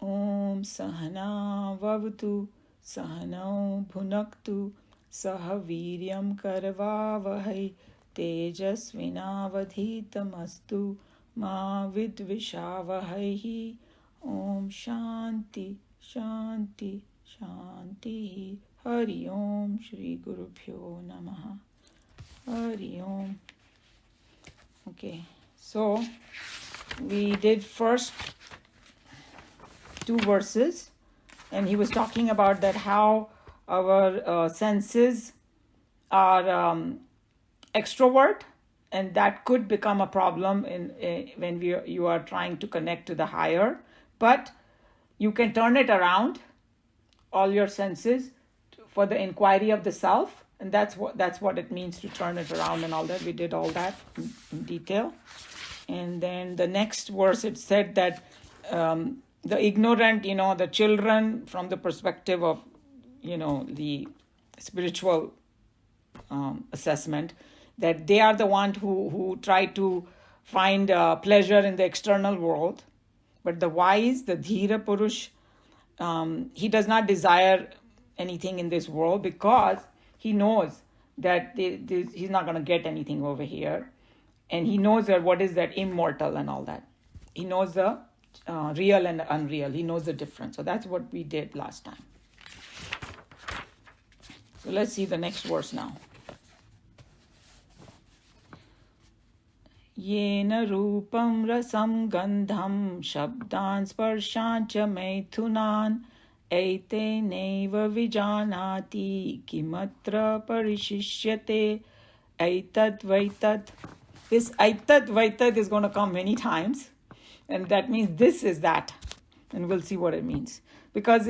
Om Sahana Vavatu Sahanau Bhunaktu Saha Viryam Karavavahai Tejasvinavadhitamastu Ma Vidvishavahai. Om Shanti Shanti Shanti. Hari Om Shri Guru Pyo Namaha. Hari Om. Okay, so we did first 2 verses, and he was talking about that how our senses are extrovert, and that could become a problem when you are trying to connect to the higher, but you can turn it around, all your senses, for the inquiry of the self, and that's what it means to turn it around and all that. We did all that in detail. And then the next verse, it said that the ignorant, the children, from the perspective of, the spiritual assessment, that they are the ones who try to find pleasure in the external world. But the wise, the Dhira Purush, he does not desire anything in this world because he knows that he's not going to get anything over here. And he knows that what is that immortal and all that. He knows the real and unreal. He knows the difference. So that's what we did last time. So let's see the next verse now. Yena rupam rasam gandham shabdan sparshan cha maithunan aite neva vijanati kimatra parishishyate aitat vaitat. This aitat vaitat is going to come many times, and that means this is that, and we'll see what it means, because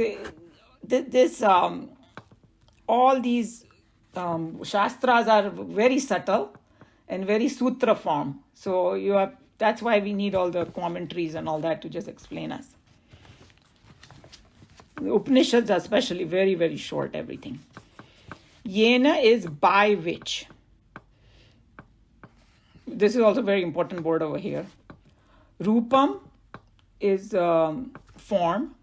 all these shastras are very subtle and very sutra form. So that's why we need all the commentaries and all that to just explain us. The Upanishads are especially very, very short, everything. Yena is by which. This is also a very important word over here. Rupam is form.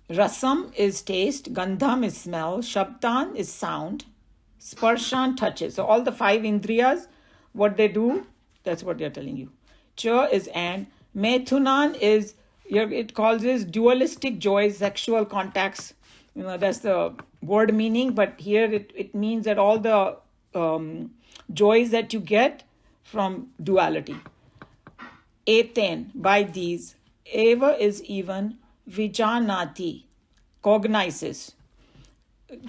Rasam is taste. Gandham is smell. Shabdan is sound. Sparshan touches. So all the 5 indriyas, what they do, that's what they're telling you. Cha is and. Methunan is, it calls this dualistic joys, sexual contacts. That's the word meaning, but here it means that all the joys that you get from duality. Eten, by these. Eva is even. Vijanati, cognizes.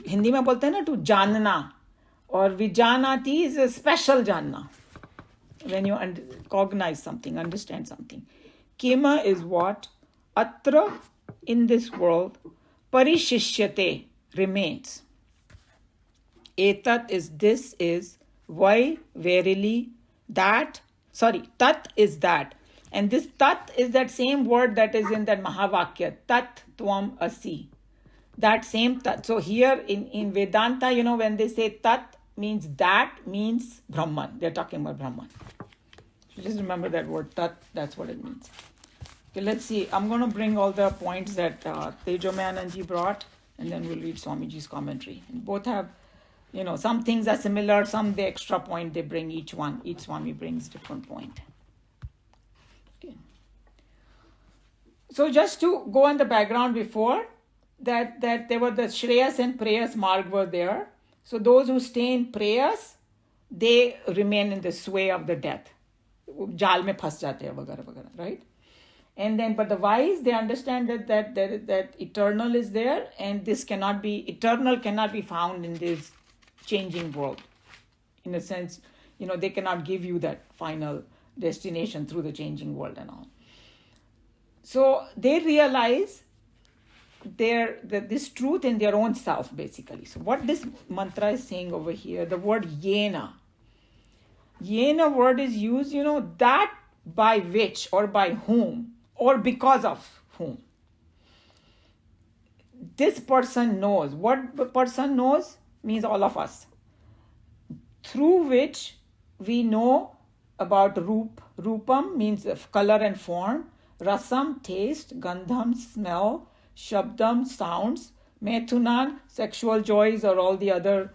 Hindi mein bolte hain na, to janna. Or vijanati is a special janna. When you cognize something, understand something. Kima is what? Atra, in this world. Parishishyate, remains. Etat is this is. Vai, verily. That, tat is that. And this tat is that same word that is in that Mahavakya. Tat tvam asi. That same tat. So here in Vedanta, when they say tat means that, means Brahman. They're talking about Brahman. So just remember that word tat. That's what it means. Okay, let's see. I'm going to bring all the points that Tejomayananji brought, and then we'll read Swamiji's commentary. And both have, some things are similar, some the extra point they bring each one. Each Swami brings different point. Okay. So just to go on the background before, that there were the Shreyas and Preyas Marg were there. So those who stay in Preyas, they remain in the sway of the death. Jal mein phas jate hai, vagara, vagara, right? And then, but the wise, they understand that eternal is there, and eternal cannot be found in this changing world. In a sense, they cannot give you that final destination through the changing world and all. So they realize this truth in their own self, basically. So what this mantra is saying over here, the word yena. Yena word is used, that by which or by whom or because of whom. This person knows. What the person knows means all of us. Through which we know about rupam means color and form. Rasam, taste, Gandham, smell, Shabdam, sounds, Methunan, sexual joys, or all the other,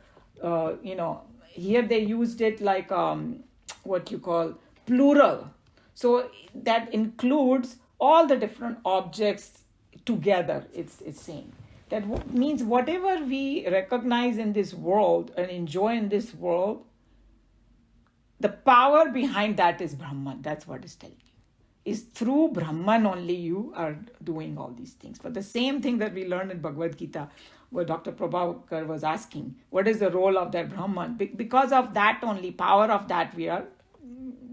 here they used it like what you call plural. So that includes all the different objects together, it's saying. That means whatever we recognize in this world and enjoy in this world, the power behind that is Brahman. That's what it's telling you. Is through Brahman only you are doing all these things. But the same thing that we learned in Bhagavad Gita, where Dr. Prabhakar was asking, what is the role of that Brahman? Because of that only, power of that, we are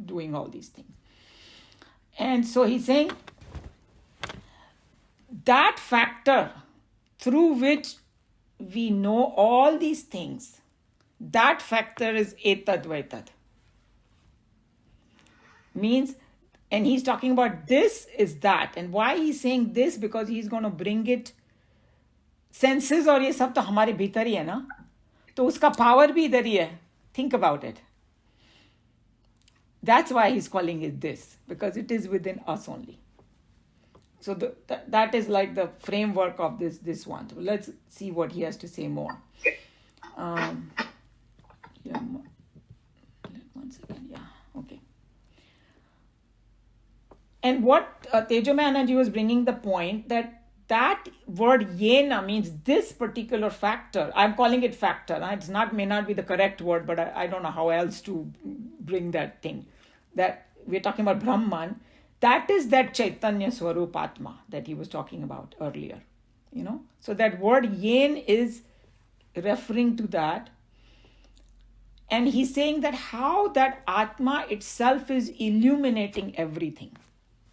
doing all these things. And so he's saying, that factor through which we know all these things, that factor is etad vaitad. Means, and he's talking about this is that. And why he's saying this? Because he's going to bring it, senses और ये सब तो हमारे भीतर ही है ना, तो उसका power भी इधर ही है. Think about it. That's why he's calling it this, because it is within us only. So that is like the framework of this one. So let's see what he has to say more. Yeah, 1 second. Yeah, okay. And what Tejomanaji was bringing the point that word yena means this particular factor. I'm calling it factor. It's may not be the correct word, but I don't know how else to bring that thing. That we're talking about Brahman. That is that Chaitanya Swarup Atma that he was talking about earlier. So that word yen is referring to that. And he's saying that how that Atma itself is illuminating everything.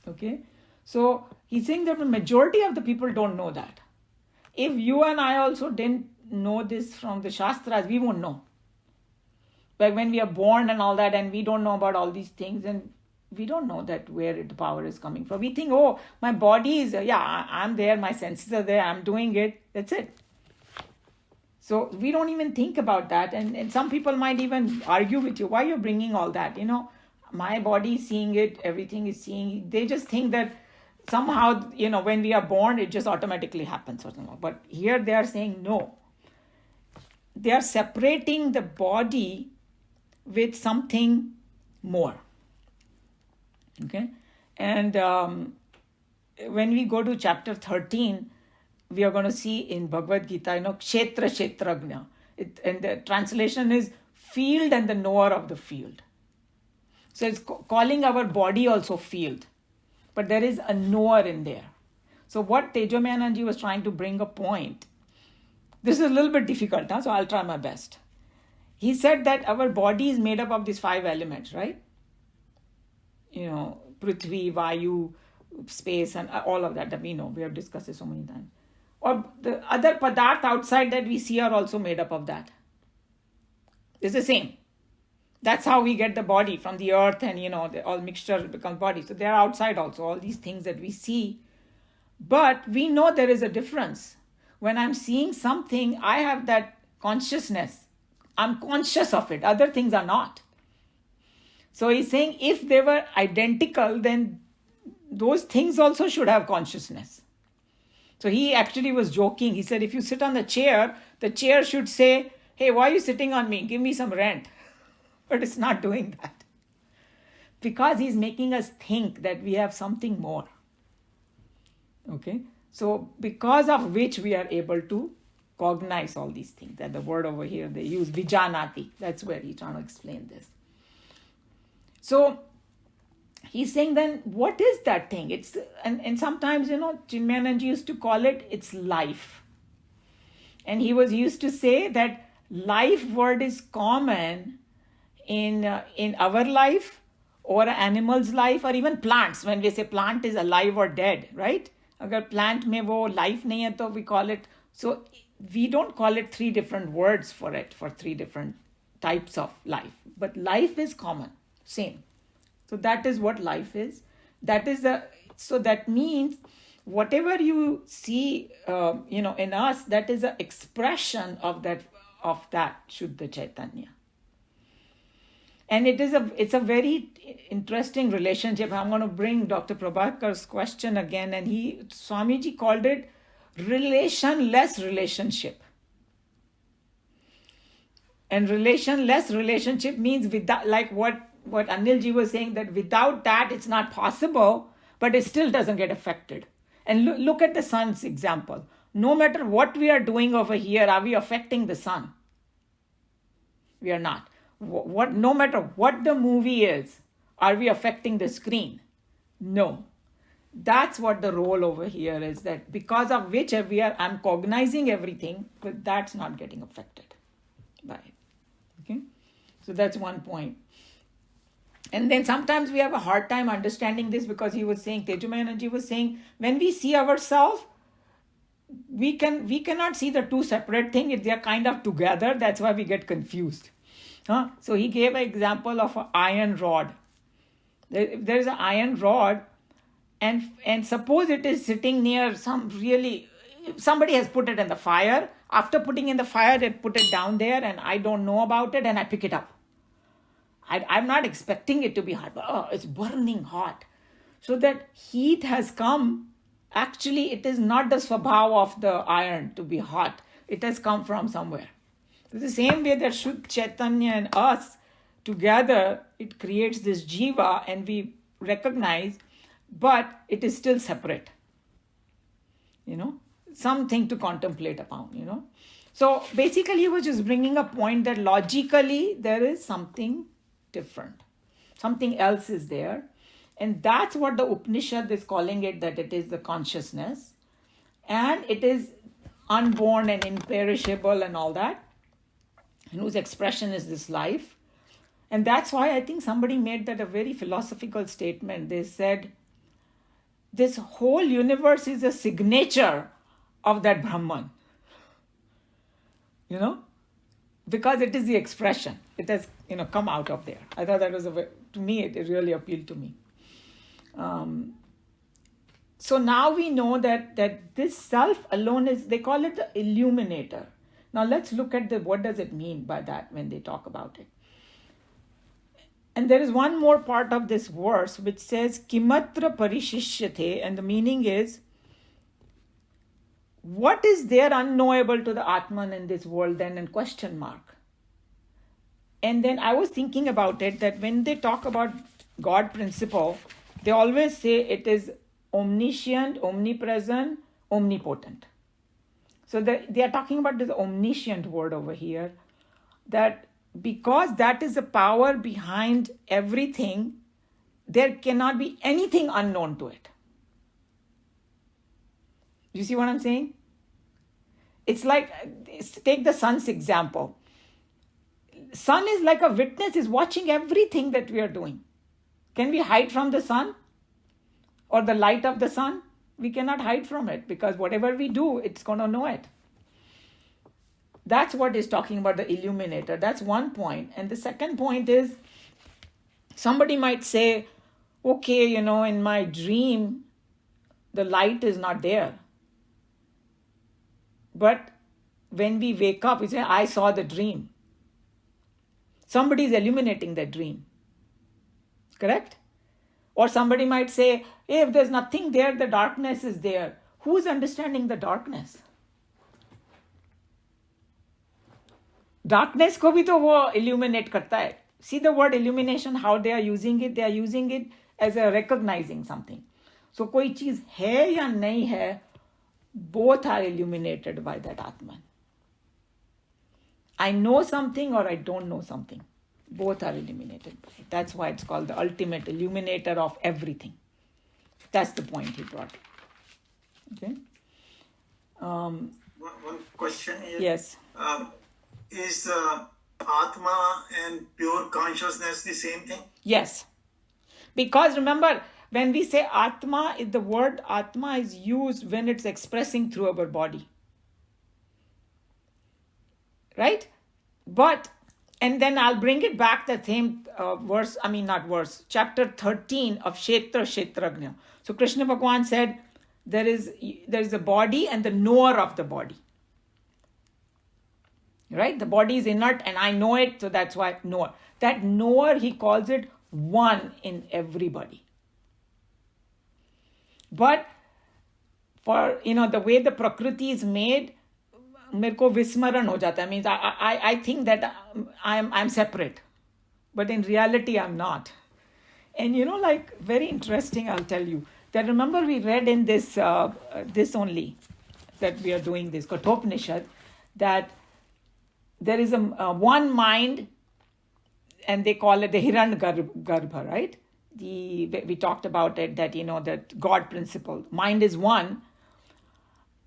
Okay? So he's saying that the majority of the people don't know that. If you and I also didn't know this from the Shastras, we won't know. Like when we are born and all that, and we don't know about all these things, and we don't know that where the power is coming from. We think, oh, my body is, I'm there, my senses are there, I'm doing it, that's it. So we don't even think about that. And some people might even argue with you, why you're bringing all that? My body is seeing it, everything is seeing. They just think that somehow, when we are born, it just automatically happens. But here they are saying no. They are separating the body with something more. Okay? And when we go to chapter 13, we are going to see in Bhagavad Gita, Kshetra Kshetragna. And the translation is field and the knower of the field. So it's calling our body also field. But there is a knower in there. So what Tejomanaji was trying to bring a point, this is a little bit difficult, so I'll try my best. He said that our body is made up of these 5 elements, right? Prithvi, Vayu, space, and all of that we know. We have discussed it so many times. Or the other padarth outside that we see are also made up of that. It's the same. That's how we get the body from the earth, and all mixture becomes body. So they are outside also, all these things that we see. But we know there is a difference. When I'm seeing something, I have that consciousness. I'm conscious of it. Other things are not. So he's saying if they were identical, then those things also should have consciousness. So he actually was joking. He said, if you sit on the chair should say, hey, why are you sitting on me? Give me some rent. But it's not doing that. Because he's making us think that we have something more. Okay? So because of which we are able to cognize all these things. That the word over here they use, vijanati. That's where he's trying to explain this. So he's saying then, what is that thing? It's and sometimes, Chinmayananji used to call it's life. And he used to say that life word is common in our life or animal's life or even plants. When we say plant is alive or dead, right? Agar plant mein wo life nahi hai, to we call it. So we don't call it 3 different words for it, for 3 different types of life. But life is common, same. So that is what life is. So that means whatever you see, in us, that is an expression of that Shuddha Chaitanya. And it's a very interesting relationship. I'm going to bring Dr. Prabhakar's question again, and Swamiji called it relationless relationship. And relationless relationship means without, like what Anilji was saying, that without that it's not possible, but it still doesn't get affected. And look at the sun's example. No matter what we are doing over here, are we affecting the sun? We are not. No matter what the movie is, are we affecting the screen? No. That's what the role over here is, that because of which I'm cognizing everything, but that's not getting affected by it. Okay? So that's one point. And then sometimes we have a hard time understanding this, because he was saying, Tejomayaji was saying, when we see ourselves, we cannot see the two separate things. They're kind of together. That's why we get confused. So he gave an example of an iron rod. There's an iron rod, and suppose it is sitting near somebody has put it in the fire. After putting in the fire, they put it down there, and I don't know about it, and I pick it up. I'm not expecting it to be hot, but it's burning hot. So that heat has come. Actually, it is not the swabhav of the iron to be hot. It has come from somewhere. The same way that Shuddha Chaitanya and us together, it creates this jiva, and we recognize, but it is still separate. Something to contemplate upon, So basically he was just bringing a point that logically there is something different. Something else is there. And that's what the Upanishad is calling it, that it is the consciousness. And it is unborn and imperishable and all that, and whose expression is this life. And that's why I think somebody made that a very philosophical statement. They said, this whole universe is a signature of that Brahman. Because it is the expression. It has, come out of there. I thought that was to me, it really appealed to me. So now we know that this self alone is, they call it the illuminator. Now let's look at what does it mean by that when they talk about it. And there is one more part of this verse which says, Kimatra parishishyate, and the meaning is, what is there unknowable to the Atman in this world then, in question mark? And then I was thinking about it, that when they talk about God principle, they always say it is omniscient, omnipresent, omnipotent. So they are talking about this omniscient word over here, that because that is the power behind everything, there cannot be anything unknown to it. You see what I'm saying? It's like, take the sun's example. Sun is like a witness, is watching everything that we are doing. Can we hide from the sun or the light of the sun? We cannot hide from it, because whatever we do, it's going to know it. That's what is talking about the illuminator. That's one point. And the second point is, somebody might say, okay, in my dream, the light is not there. But when we wake up, we say, I saw the dream. Somebody is illuminating that dream. Correct? Or somebody might say, hey, if there's nothing there, the darkness is there. Who is understanding the darkness? Darkness ko bhi to wo illuminate karta hai. See the word illumination, how they are using it. They are using it as a recognizing something. So koi cheez hai ya nahi hai, both are illuminated by that Atman. I know something or I don't know something. Both are illuminated by it. That's why it's called the ultimate illuminator of everything. That's the point he brought. Okay. One question here. Yes. Is Atma and pure consciousness the same thing? Yes. Because remember, when we say Atma, the word Atma is used when it's expressing through our body. Right? And then I'll bring it back, the same chapter 13 of Kshetra Kshetrajna. So Krishna Bhagavan said, there is a body and the knower of the body. Right? The body is inert and I know it, so that's why knower. that knower, he calls it one in everybody. But for, the way the Prakriti is made, मेरे को विस्मरण हो जाता है. Means I think that I'm separate. But in reality, I'm not. And like, very interesting, I'll tell you. That remember we read in this only, that we are doing this, Kathoupanishad, that there is a one mind, and they call it the Hiran Garbha, right? We talked about it, that, that God principle. Mind is one,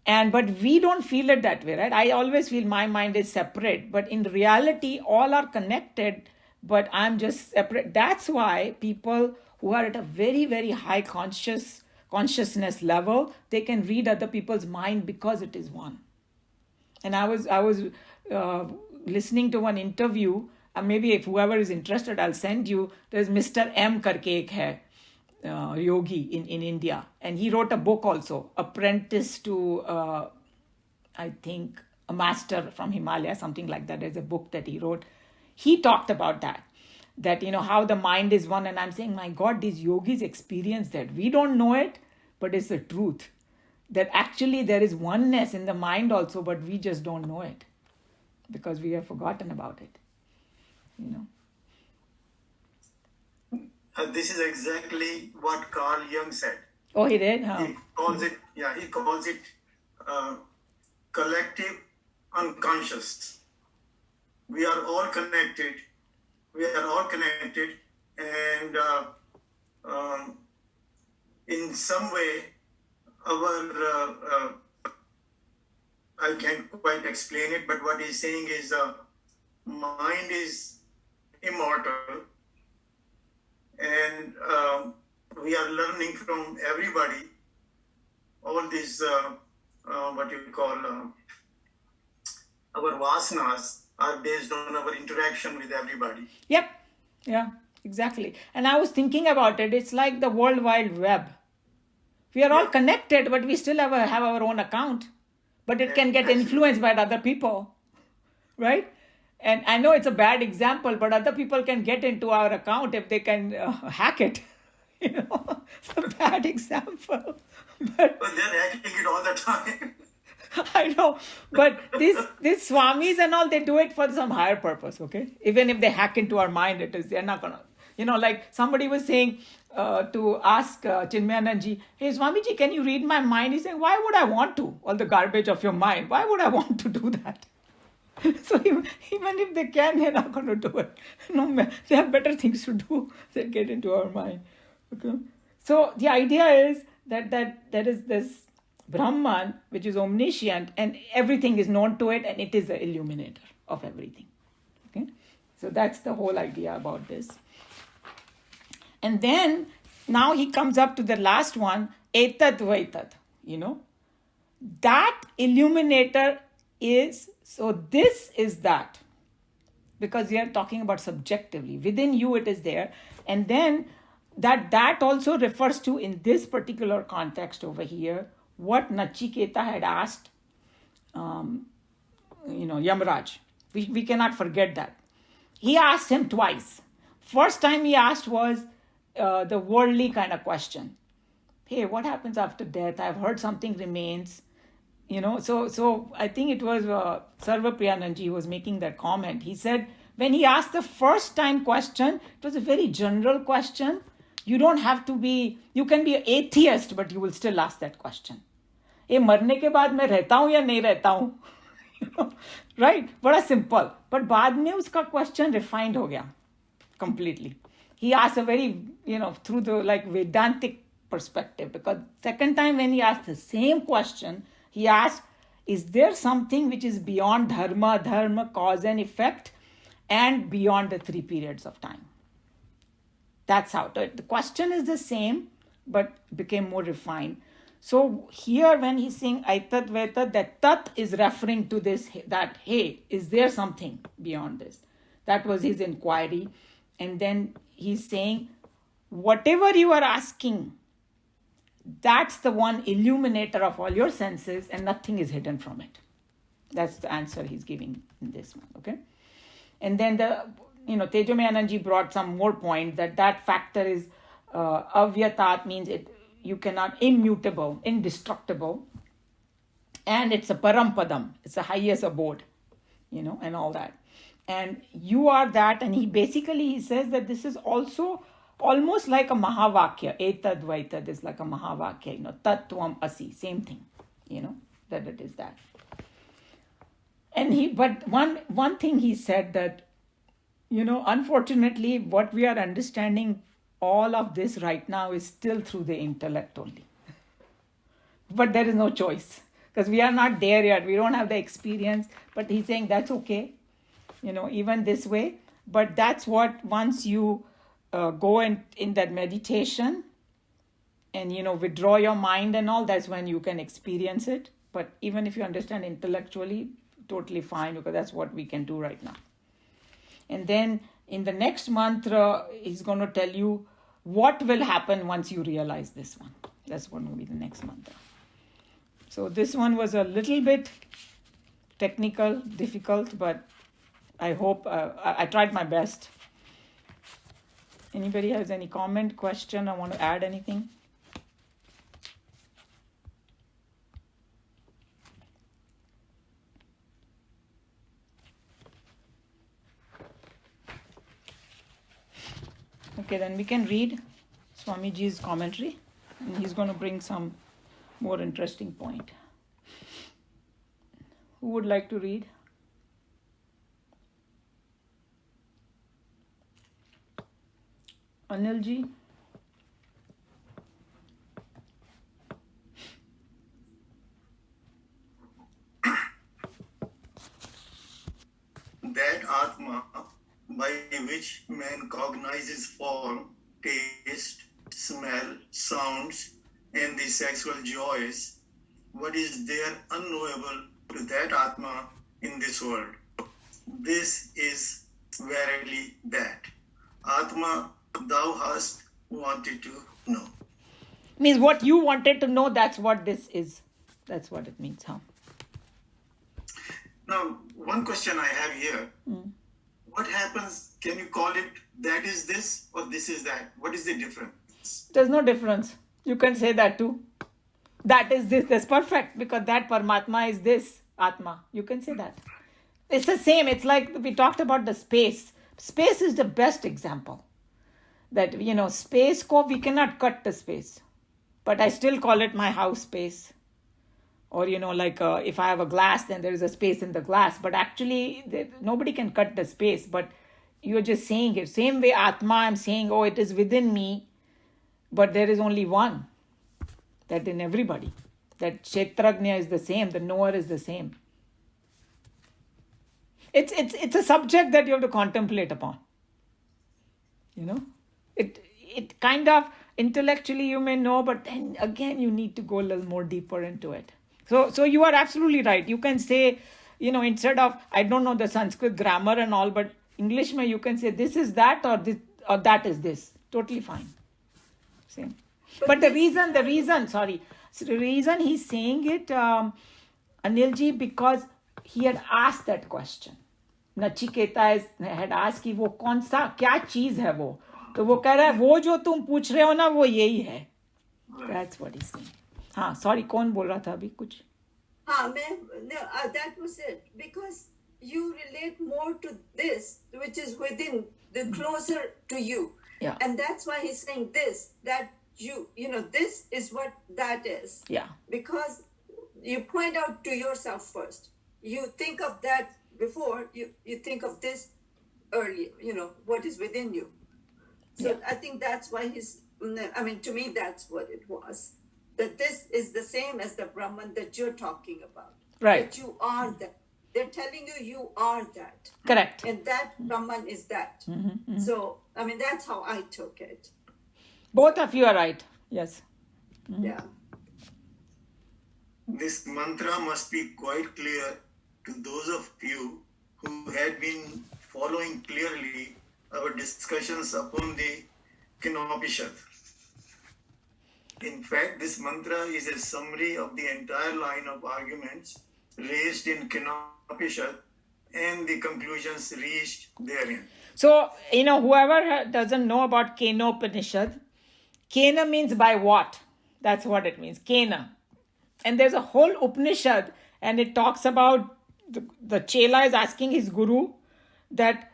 but we don't feel it that way, right? I always feel my mind is separate, but in reality, all are connected, but I'm just separate. That's why people who are at a very, very high consciousness level, they can read other people's mind because it is one. And I was listening to one interview, and maybe if whoever is interested, I'll send you. There's Mr. M karke ek hai, yogi in India, and he wrote a book also, Apprentice to I think a master from Himalaya, something like that. There's a book that he wrote. He talked about that how the mind is one. And I'm saying, my God, these yogis experience that. We don't know it, but it's the truth, that actually there is oneness in the mind also, but we just don't know it because we have forgotten about it. This is exactly what Carl Jung said. Oh, he did? Huh? He calls it collective unconscious. We are all connected. And in some way, our I can't quite explain it, but what he's saying is mind is immortal, and we are learning from everybody. All these what you call our vasanas are based on our interaction with everybody. Yep. Yeah, exactly. And I was thinking about it. It's like the World Wide Web. We are all connected, but we still have our own account. But it can get influenced by other people, right? And I know it's a bad example, but other people can get into our account if they can hack it. It's a bad example. But they're hacking it all the time. I know, but these swamis and all, they do it for some higher purpose, okay? Even if they hack into our mind, they're not gonna, like somebody was saying to ask Chinmayananji, hey Swamiji, can you read my mind? He's saying, why would I want to? All the garbage of your mind, why would I want to do that? So even if they can, they're not going to do it. No, they have better things to do than get into our mind. Okay. So the idea is that there is this Brahman, which is omniscient, and everything is known to it, and it is the illuminator of everything. Okay, so that's the whole idea about this. And then now he comes up to the last one, etat vaitat. That illuminator is, so this is that, because we are talking about subjectively. Within you it is there, and then that also refers to, in this particular context over here, what Nachiketa had asked, Yamraj. We cannot forget that. He asked him twice. First time he asked was the worldly kind of question. Hey, what happens after death? I've heard something remains. So I think it was Sarvapriyananji who was making that comment. He said, when he asked the first time question, it was a very general question. You don't have to be, you can be an atheist, but you will still ask that question. ये मरने के बाद मैं रहता हूँ या नहीं रहता हूँ, right? बड़ा simple. But बाद में उसका question refined हो गया completely. He asked a very, through the Vedantic perspective, because second time when he asked the same question, he asked, is there something which is beyond dharma, cause and effect, and beyond the 3 periods of time? That's how. The question is the same, but became more refined. So here when he's saying aitat vaitat, that tat is referring to this, that, hey, is there something beyond this? That was his inquiry. And then he's saying, whatever you are asking, that's the one illuminator of all your senses, and nothing is hidden from it. That's the answer he's giving in this one, okay? And then Tejomay Anandji brought some more points that factor is avyatat, means you cannot, immutable, indestructible, and it's a parampadam, it's the highest abode, and all that. And you are that, and he says that this is also almost like a mahavakya, etad vaitad is like a mahavakya, tattvam asi, same thing, that it is that. And but one thing he said that, unfortunately, what we are understanding all of this right now is still through the intellect only. But there is no choice because we are not there yet. We don't have the experience. But he's saying that's okay, even this way. But that's what, once you go in that meditation and, withdraw your mind and all, that's when you can experience it. But even if you understand intellectually, totally fine, because that's what we can do right now. And then in the next mantra, he's going to tell you what will happen once you realize this one. That's going to be the next mantra. So this one was a little bit technical, difficult, but I hope I tried my best. Anybody has any comment, question, or want to add anything? Okay, then we can read Swamiji's commentary, and he's going to bring some more interesting point. Who would like to read? Anilji? That Atma by which man cognizes form, taste, smell, sounds, and the sexual joys, what is there unknowable to that Atma in this world? This is verily that. Atma, thou hast wanted to know. Means what you wanted to know, that's what this is. That's what it means, huh? Now, one question I have here. What happens, can you call it that is this or this is that? What is the difference? There's no difference. You can say that too. That is this. That's perfect, because that Paramatma is this Atma. You can say that. It's the same. It's like we talked about the space. Space is the best example. That, space we cannot cut the space. But I still call it my house space. Or, if I have a glass, then there is a space in the glass. But actually, nobody can cut the space. But you're just saying it. Same way Atma, I'm saying, it is within me. But there is only one. That in everybody. That Kshetrajna is the same. The knower is the same. It's a subject that you have to contemplate upon. It kind of intellectually you may know, but then again you need to go a little more deeper into it. So you are absolutely right. You can say, instead of, I don't know the Sanskrit grammar and all, but English mein you can say this is that or this or that is this. Totally fine. Same. But the reason he's saying it, Anilji, because he had asked that question. Nachiketa had asked कि वो कौन सा क्या चीज है वो, तो वो कह रहा है वो जो तुम पूछ रहे हो ना वो यही है. That's what he's saying. हाँ, sorry, कौन बोल रहा था अभी कुछ? हाँ, that was it, because you relate more to this, which is within, the closer to you. Yeah. And that's why he's saying this, that this is what that is. Yeah. Because you point out to yourself first. You think of that before you think of this earlier, what is within you. So yeah. I think that's why to me, that's what it was. That this is the same as the Brahman that you're talking about. Right. That you are that. They're telling you are that. Correct. And that Brahman is that. Mm-hmm, mm-hmm. So, that's how I took it. Both of you are right. Yes. Mm-hmm. Yeah. This mantra must be quite clear to those of you who had been following clearly our discussions upon the Kathoupanishad. In fact, this mantra is a summary of the entire line of arguments raised in Kathoupanishad and the conclusions reached therein. So, whoever doesn't know about Kathoupanishad, Kena means by what? That's what it means, Kena. And there's a whole Upanishad, and it talks about the Chela is asking his guru that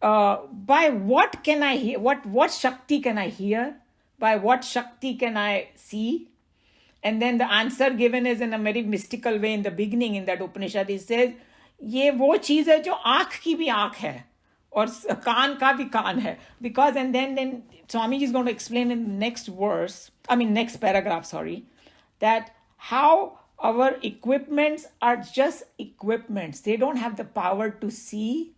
by what can I hear? What Shakti can I hear? By what Shakti can I see? And then the answer given is in a very mystical way in the beginning in that Upanishad. It says, ये वो चीज है जो आँख की भी आँख है और कान का भी कान है. Because and then Swamiji is going to explain in the next paragraph, that how our equipments are just equipments. They don't have the power to see.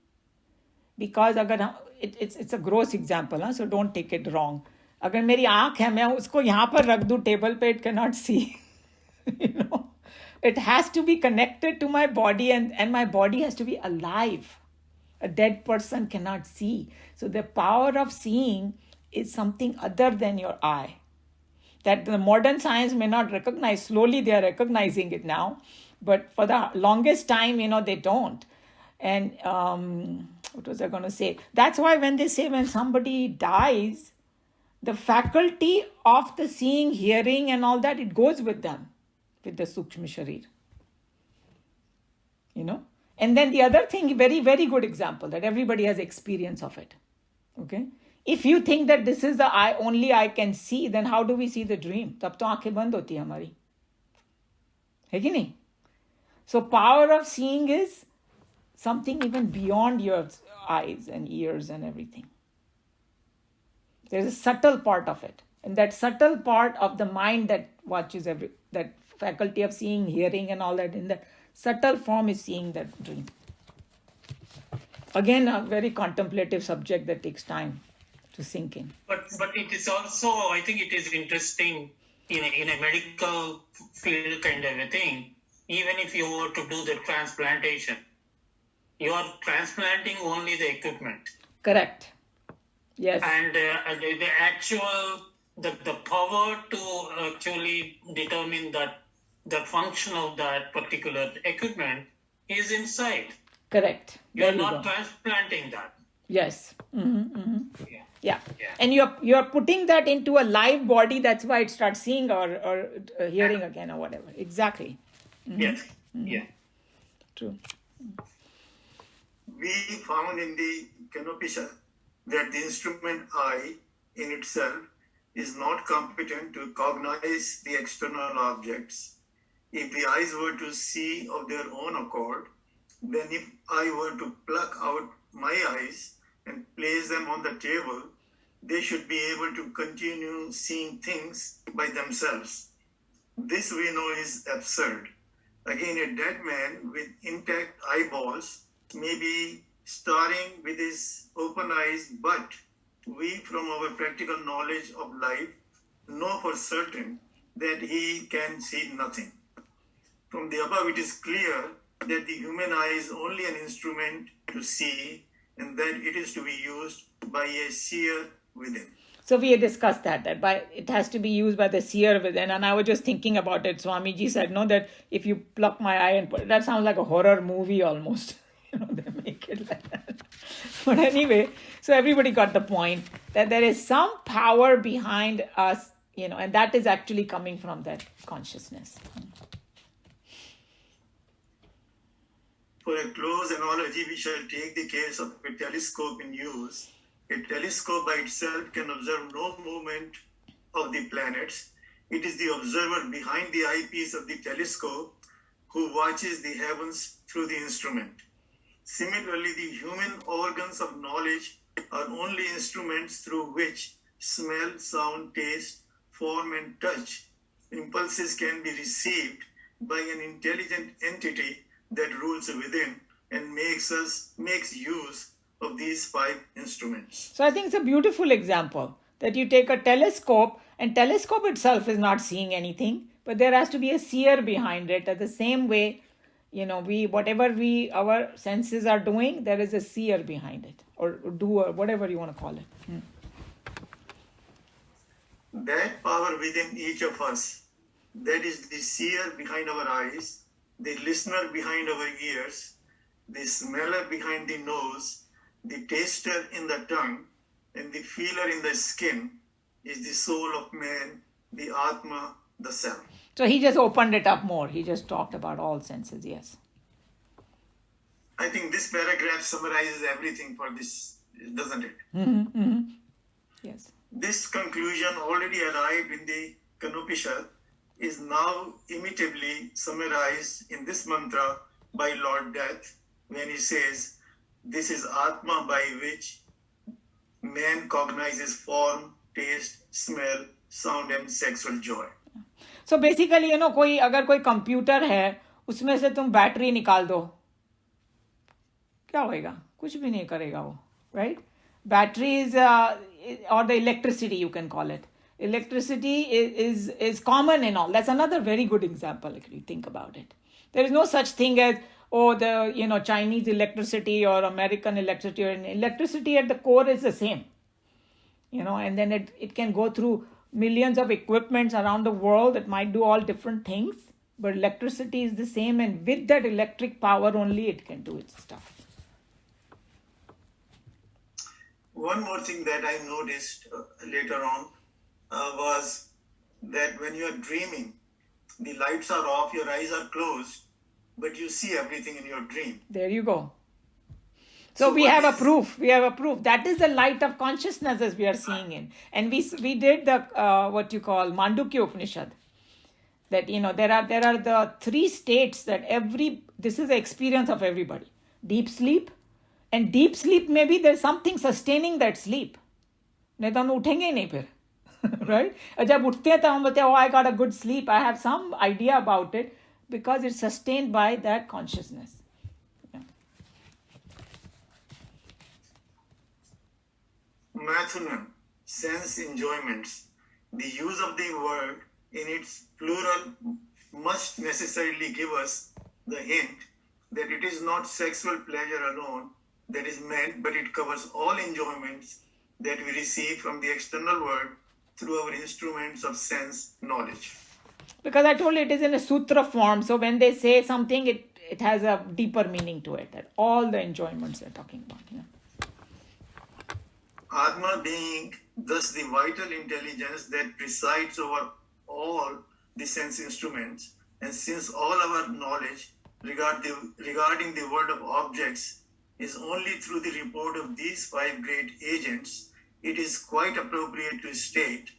Because अगर it's a gross example, so don't take it wrong. अगर मेरी आँख है मैं उसको यहाँ पर रख दूँ टेबल पे, it cannot see. It has to be connected to my body and my body has to be alive. A dead person cannot see. So the power of seeing is something other than your eye. That the modern science may not recognize. Slowly they are recognizing it now. But for the longest time, they don't. And what was I going to say? That's why when they say when somebody dies, the faculty of the seeing, hearing and all that, it goes with them, with the Sukshma Sharir. And then the other thing, very, very good example, that everybody has experience of it. Okay? If you think that this is the only I can see, then how do we see the dream? तब तो आंखें बंद होती है हमारी. है कि नहीं? So power of seeing is something even beyond your eyes and ears and everything. There's a subtle part of it. And that subtle part of the mind that watches that faculty of seeing, hearing and all that, in that subtle form is seeing that dream. Again, a very contemplative subject that takes time to sink in. But it is also, I think it is interesting in a medical field kind of a thing. Even if you were to do the transplantation, you are transplanting only the equipment. Correct. Yes. And the actual, the power to actually determine that the function of that particular equipment is inside. Correct. You are not transplanting that. Yes. Yeah. Yeah. And you're putting that into a live body. That's why it starts seeing or hearing again or whatever. Exactly. Yes. Yeah. True. We found in the Kathoupanishad that the instrument eye in itself is not competent to cognize the external objects. If the eyes were to see of their own accord, then if I were to pluck out my eyes and place them on the table, they should be able to continue seeing things by themselves. This we know is absurd. Again, a dead man with intact eyeballs may be staring with his open eyes, but we, from our practical knowledge of life, know for certain that he can see nothing. From the above, it is clear that the human eye is only an instrument to see, and that it is to be used by a seer within. So we had discussed that it has to be used by the seer within. And I was just thinking about it. Swamiji said, no, that if you pluck my eye and put that sounds like a horror movie almost. They make it like that. But anyway, so everybody got the point that there is some power behind us, and that is actually coming from that consciousness. For a close analogy, we shall take the case of a telescope in use. A telescope by itself can observe no movement of the planets. It is the observer behind the eyepiece of the telescope who watches the heavens through the instrument. Similarly, the human organs of knowledge are only instruments through which smell, sound, taste, form, and touch impulses can be received by an intelligent entity that rules within and makes use of these 5 instruments. So I think it's a beautiful example that you take a telescope, and telescope itself is not seeing anything, but there has to be a seer behind it. At the same way, our senses are doing, there is a seer behind it, or doer, whatever you want to call it. That power within each of us, that is the seer behind our eyes, the listener behind our ears, the smeller behind the nose, the taster in the tongue, and the feeler in the skin is the soul of man, the Atma, the self. So he just opened it up more. He just talked about all senses, yes. I think this paragraph summarizes everything for this, doesn't it? Yes. This conclusion, already arrived in the Kathoupanishad, is now imitably summarized in this mantra by Lord Death when he says, "This is Atma by which man cognizes form, taste, smell, sound and sexual joy." So basically, अगर कोई computer है, उसमें से तुम battery निकाल दो, क्या होएगा? कुछ भी नहीं करेगा वो, right? Battery is, or the electricity, you can call it. Electricity is common and all. That's another very good example if you think about it. There is no such thing as, the Chinese electricity or American electricity, or electricity at the core is the same. And then it can go through millions of equipments around the world that might do all different things, but electricity is the same, and with that electric power only it can do its stuff. One more thing that I noticed later on was that when you are dreaming, the lights are off, your eyes are closed, but you see everything in your dream. There you go. So we have a proof. We have a proof. That is the light of consciousness as we are seeing in. And we did the what you call Mandukya Upanishad. That there are the 3 states that this is the experience of everybody. Deep sleep, and deep sleep maybe there's something sustaining that sleep. नहीं तो हम उठेंगे ही नहीं फिर, right? और जब उठते हैं तो हम बोलते हैं, oh, I got a good sleep. I have some idea about it because it's sustained by that consciousness. Mathunan, sense enjoyments. The use of the word in its plural must necessarily give us the hint that it is not sexual pleasure alone that is meant, but it covers all enjoyments that we receive from the external world through our instruments of sense knowledge. Because I told you it is in a sutra form, so when they say something, it has a deeper meaning to it, that all the enjoyments they're talking about. Atma being thus the vital intelligence that presides over all the sense instruments, and since all our knowledge regarding the world of objects is only through the report of these 5 great agents, it is quite appropriate to state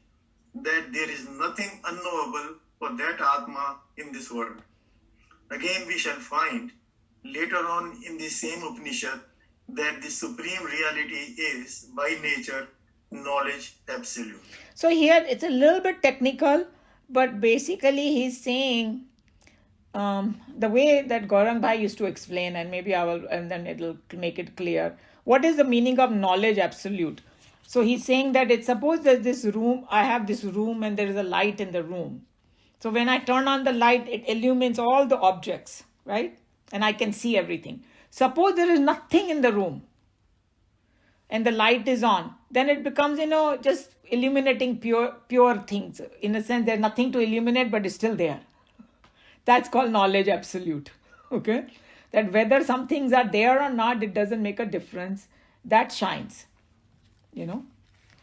that there is nothing unknowable for that Atma in this world. Again, we shall find later on in the same Upanishad that the supreme reality is, by nature, knowledge absolute. So here it's a little bit technical, but basically he's saying the way that Gaurang Bhai used to explain, and maybe and then it'll make it clear. What is the meaning of knowledge absolute? So he's saying that suppose there's this room, I have this room and there is a light in the room. So when I turn on the light, it illumines all the objects, right? And I can see everything. Suppose there is nothing in the room and the light is on, then it becomes, just illuminating pure things. In a sense, there's nothing to illuminate, but it's still there. That's called knowledge absolute. Okay? That whether some things are there or not, it doesn't make a difference. That shines.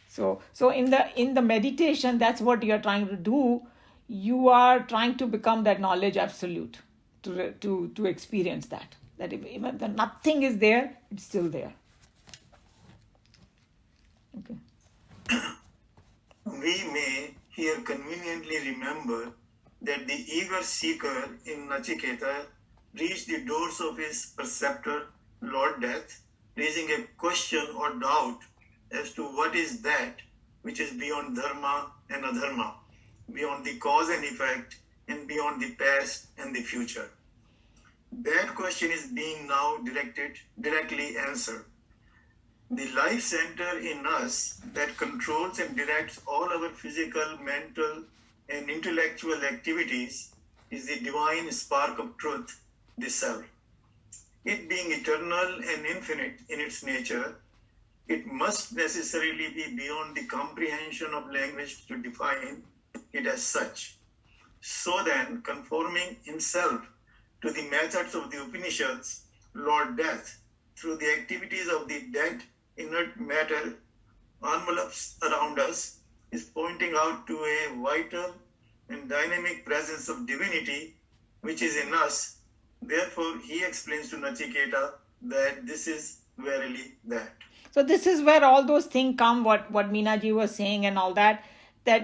So in the meditation, that's what you're trying to do. You are trying to become that knowledge absolute, to experience that. That even the nothing is there, it's still there. Okay. We may here conveniently remember that the eager seeker in Nachiketa reached the doors of his preceptor, Lord Death, raising a question or doubt as to what is that which is beyond dharma and adharma, beyond the cause and effect, and beyond the past and the future. That question is being now directly answered. The life center in us that controls and directs all our physical, mental, and intellectual activities is the divine spark of truth, the self. It being eternal and infinite in its nature, it must necessarily be beyond the comprehension of language to define it as such. So then, conforming himself to the methods of the Upanishads, Lord Death, through the activities of the dead inert matter envelopes around us, is pointing out to a vital and dynamic presence of divinity which is in us. Therefore, he explains to Nachiketa that this is verily that. So this is where all those things come, what Meenaji was saying and all that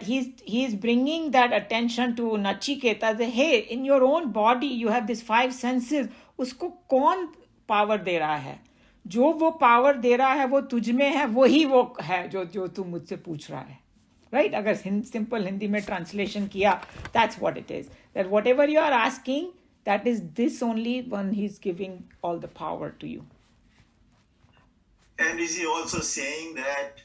he's bringing that attention to Nachiketa, that hey, in your own body you have these 5 senses, उसको कौन power दे रहा है? जो वो power दे रहा है वो तुझ में है, वही वो है जो तू मुझसे पूछ रहा है. Right? अगर simple Hindi में translation किया, that's what it is. That whatever you are asking, that is this only one he's giving all the power to you. And is he also saying that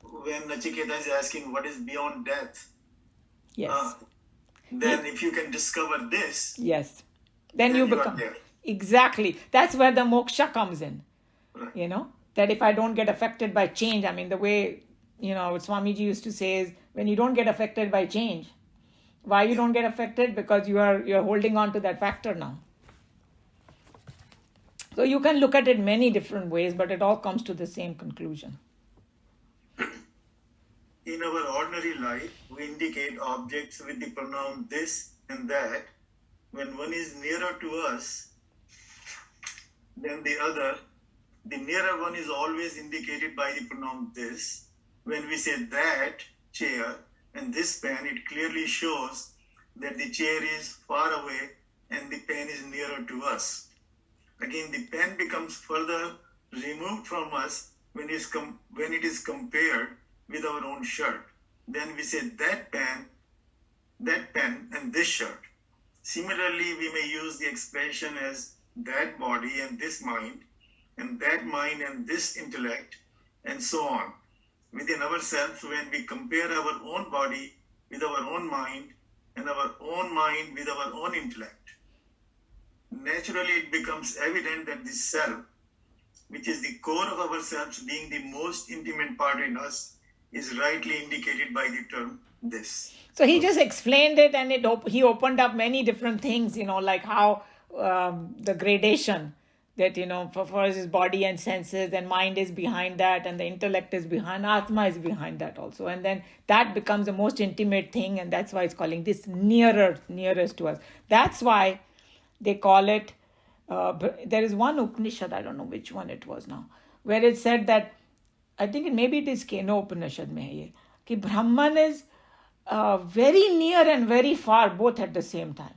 when Nachiketa is asking what is beyond death, Yes. then if you can discover this, Yes. Then you are become. there. Exactly. That's where the moksha comes in. Right. That if I don't get affected by change, I mean, the way, what Swamiji used to say is, when you don't get affected by change, why you don't get affected? Because you're holding on to that factor now. So you can look at it many different ways, but it all comes to the same conclusion. In our ordinary life, we indicate objects with the pronoun this and that. When one is nearer to us than the other, the nearer one is always indicated by the pronoun this. When we say that chair and this pen, it clearly shows that the chair is far away and the pen is nearer to us. Again, the pen becomes further removed from us when it is compared with our own shirt. Then we say that pen, and this shirt. Similarly, we may use the expression as that body and this mind, and that mind and this intellect, and so on. Within ourselves, when we compare our own body with our own mind, and our own mind with our own intellect, naturally it becomes evident that the self, which is the core of ourselves, being the most intimate part in us, is rightly indicated by the term this. So he just explained it, and he opened up many different things, like how the gradation that, for us is body and senses, and mind is behind that, and the intellect is behind, Atma is behind that also. And then that becomes the most intimate thing, and that's why it's calling this nearest to us. That's why they call it, there is one Upanishad, I don't know which one it was now, where it said that, I think maybe it is Keno Upanishad mein hai ye, कि Brahman is very near and very far both at the same time.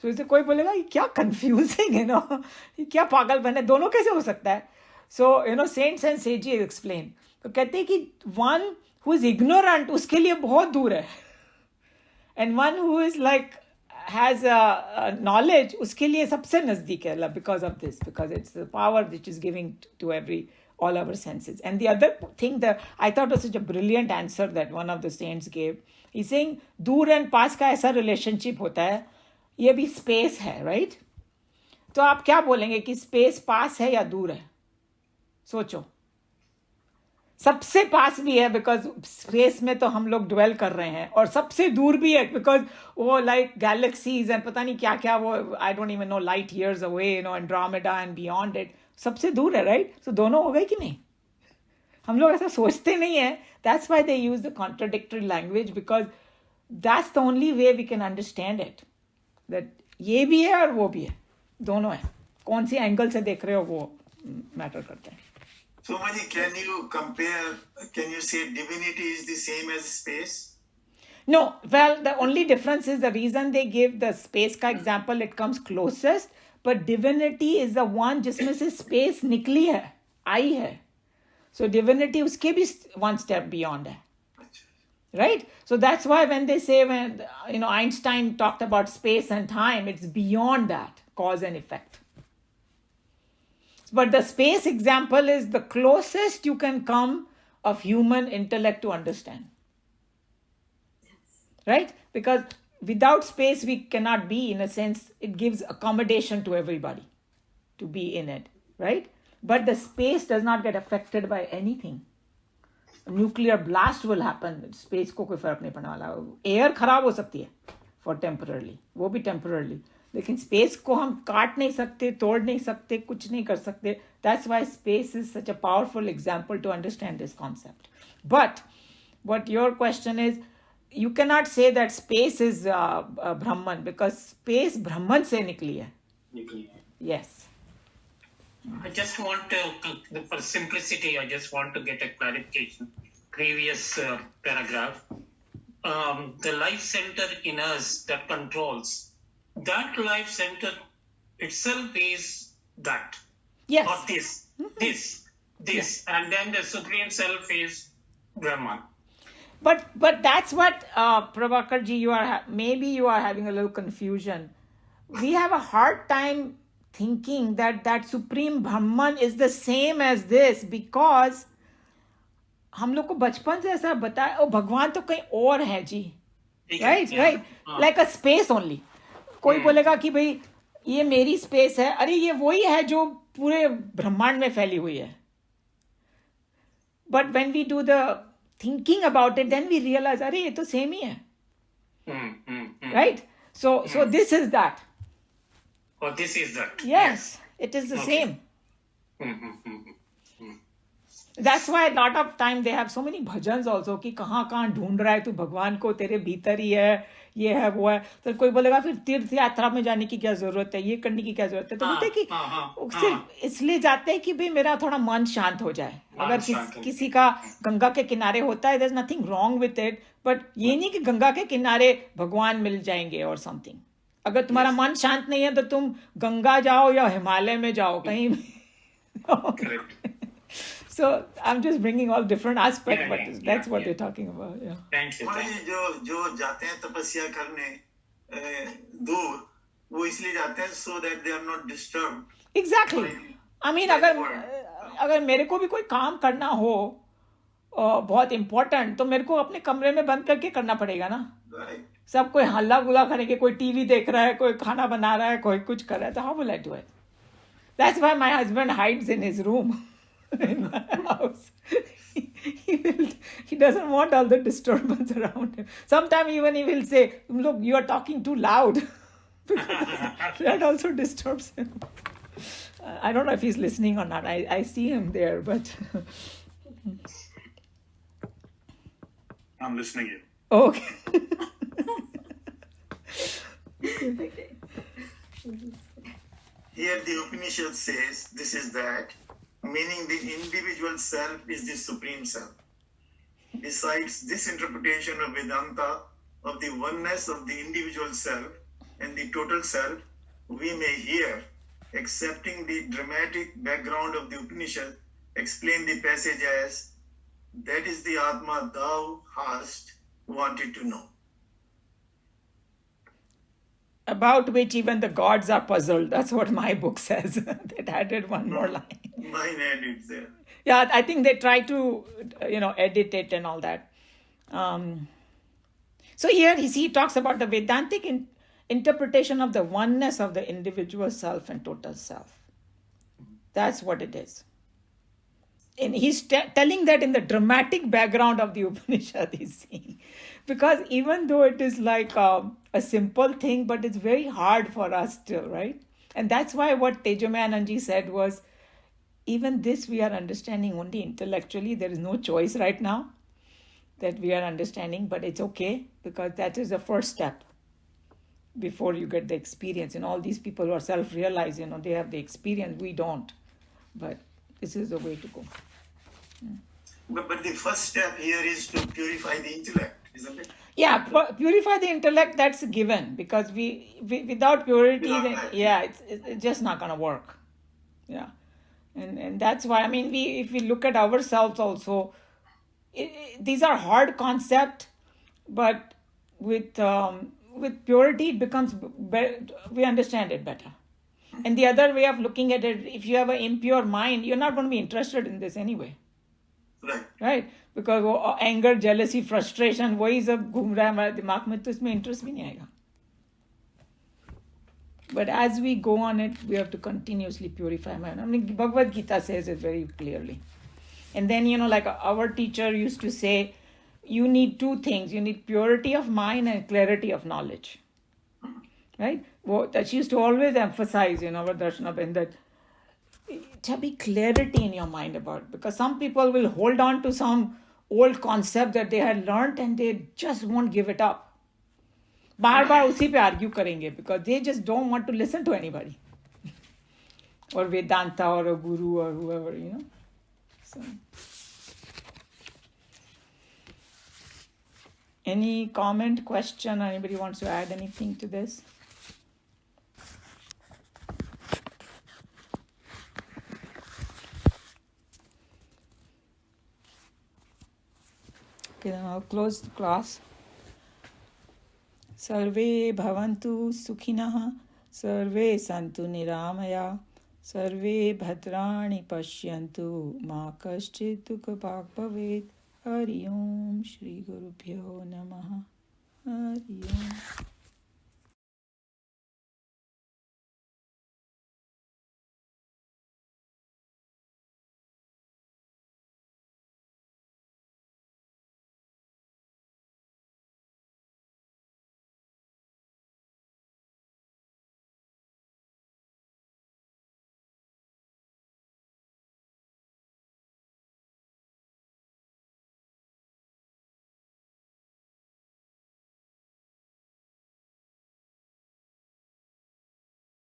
So इसे कोई बोलेगा ये क्या confusing है ना, ये क्या पागलपन है, दोनों कैसे हो सकता है? So saints and sages explain. तो कहते हैं कि one who is ignorant उसके लिए बहुत दूर है, and one who is has a knowledge उसके लिए सबसे नजदीक है, because of this, because it's the power which is giving to all our senses. And the other thing that I thought was such a brilliant answer that one of the saints gave, he's saying दूर and पास का ऐसा relationship होता है, ये भी space है, right? तो आप क्या बोलेंगे कि space पास है या दूर है? सोचो. सबसे पास भी है because space में तो हम लोग dwell कर रहे हैं, और सबसे दूर भी है because वो galaxies and पता नहीं क्या क्या वो, I don't even know, light years away, Andromeda and beyond it, सबसे दूर है, right? So दोनों हो गए कि नहीं? हम लोग ऐसा सोचते नहीं है. That's why they use the contradictory language, because that's the only way we can understand it. That ये भी है और वो भी है, दोनों है. कौन सी एंगल से देख रहे हो वो मैटर करता है. So, Maji, can you say divinity is the same as space? No, well, the only difference is the reason they give the space का example, it comes closest, but divinity is the one जिसमें से space निकली है, आई है. So divinity उसके भी one step beyond है. Right? So that's why when they say, when Einstein talked about space and time, it's beyond that, cause and effect. But the space example is the closest you can come of human intellect to understand. Right? Because without space, we cannot be, in a sense, it gives accommodation to everybody to be in it. Right? But the space does not get affected by anything. A nuclear blast will happen. Space को कोई फर्क नहीं पड़ने वाला. Air खराब हो सकती है for temporarily. वो भी temporarily. लेकिन स्पेस को हम काट नहीं सकते, तोड़ नहीं सकते, कुछ नहीं कर सकते. That's why space is such a powerful example to understand this concept. But what your question is, you cannot say that space is Brahman, because space Brahman se nikli hai. Yes. I just want to, for simplicity, I just want to get a clarification. Previous paragraph. The life center in us that controls, that life center itself is that. Yes. Or this. And then the Supreme Self is Brahman. But that's what, Prabhakar ji, maybe you are having a little confusion. We have a hard time thinking that Supreme Brahman is the same as this, because हम लोग को बचपन से ऐसा बताया, ओ भगवान तो कहीं और है जी. Right. Like a space only. कोई बोलेगा कि भाई ये मेरी स्पेस है, अरे ये वही है जो पूरे ब्रह्मांड में फैली हुई है. But when we do the thinking about it, then we realise अरे ये तो सेम ही है. Right. So this is that. Or this is that. Yes, it is the same. That's why a lot of time they have so many bhajans also कि कहाँ ढूंढ रहा है तू भगवान को, तेरे भीतर ही है, ये है वो है. तो कोई बोलेगा फिर तीर्थ यात्रा में जाने की क्या जरूरत है, ये करने की क्या जरूरत है. तो बोलते कि सिर्फ इसलिए जाते हैं कि भाई मेरा थोड़ा मन शांत हो जाए. अगर किसी का गंगा के किनारे होता है, there's nothing wrong with it, but ये नहीं कि गंगा के किनारे भगवान मिल जाएंगे और something. अगर तुम्हारा मन शांत नहीं है तो तुम गंगा जाओ या हिमालय में जाओ, कहीं भी. So I'm just bringing all different aspects, but that's what they're talking about. Yeah. Thank you. जो जाते हैं तपस्या करने दूर, वो इसलिए जाते हैं so that they are not disturbed. Exactly. I mean, अगर मेरे को भी कोई काम करना हो बहुत इम्पोर्टेंट, तो मेरे को अपने कमरे में बंद करके करना पड़ेगा ना. Right. सब कोई हल्ला गुला करेंगे, कोई टीवी देख रहा है, कोई खाना बना रहा है, कोई कुछ कर रहा है, तो how will I do it? That's why my husband hides in his room. In my house. He doesn't want all the disturbance around him. Sometimes even he will say, look, you are talking too loud. That also disturbs him. I don't know if he's listening or not. I see him there, but... I'm listening in. Okay. Okay. Here the Upanishad says, this is that, meaning the individual self is the supreme self. Besides this interpretation of Vedanta of the oneness of the individual self and the total self, we may here, accepting the dramatic background of the Upanishad, explain the passage as, that is the Atma thou hast wanted to know. About which even the gods are puzzled. That's what my book says. They added one more line. Mine edits there. Yeah, I think they try to, edit it and all that. So here he talks about the Vedantic interpretation of the oneness of the individual self and total self. That's what it is. And he's telling that in the dramatic background of the Upanishad, he's saying. Because even though it is like a simple thing, but it's very hard for us still, right? And that's why what Tejomayananji said was, even this we are understanding only intellectually. There is no choice right now that we are understanding, but it's okay, because that is the first step before you get the experience. And all these people who are self-realized, they have the experience, we don't. But this is the way to go. But the first step here is to purify the intellect, isn't it? Yeah, purify the intellect, that's a given, because we without purity, it's just not going to work. Yeah. And that's why, if we look at ourselves also, these are hard concepts, but with purity, it becomes we understand it better. And the other way of looking at it, if you have an impure mind, you're not going to be interested in this anyway. Right? Because anger, jealousy, frustration, वही सब घूम रहा है हमारे दिमाग में, तो इसमें interest भी नहीं आएगा. But as we go on it, we have to continuously purify mind. Bhagavad Gita says it very clearly. And then, like our teacher used to say, you need two things. You need purity of mind and clarity of knowledge. Right? that she used to always emphasize, our Darshanabin, that to be clarity in your mind about it. Because some people will hold on to some old concept that they had learned and they just won't give it up. बार बार उसी पे argue करेंगे because they just don't want to listen to anybody. Or Vedanta or a guru or whoever, So, any comment, question, anybody wants to add anything to this? Okay, then I'll close the class. Sarve bhavantu sukhinah, sarve santu niramaya, sarve bhadrani pashyantu, ma kaschit dukha bhag bhavet. Hari Om Shri Gurubhyo Namaha. Hari Om.